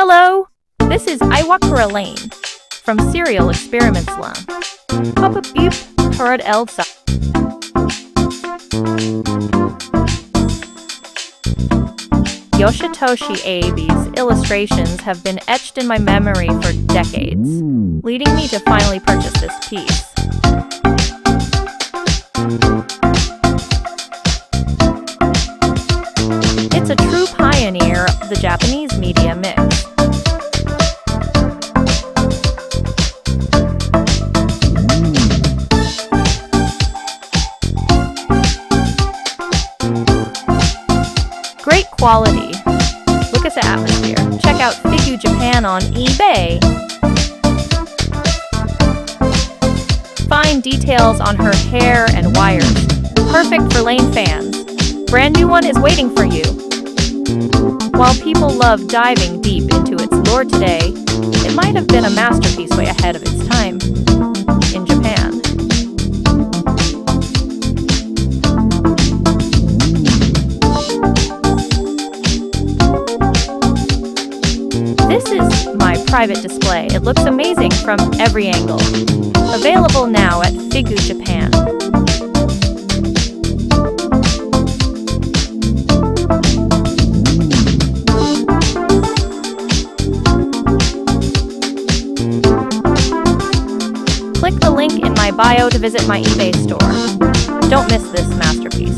Hello, this is Experiments Lain from serial Experiments Lain. Pop up Parade L. Yoshitoshi Abe's illustrations have been etched in my memory for decades, leading me to finally purchase this piece. It's a true pioneer of the Japanese media mix. Great quality. Look at the atmosphere. Check out Figu Japan on eBay. Find details on her hair and wires. Perfect for Lain fans. Brand new one is waiting for you. While people love diving deep into its lore today, it might have been a masterpiece way ahead of its time in Japan. This is my private display. It looks amazing from every angle. Available now at Figu Japan. Click the link in my bio to visit my eBay store. Don't miss this masterpiece.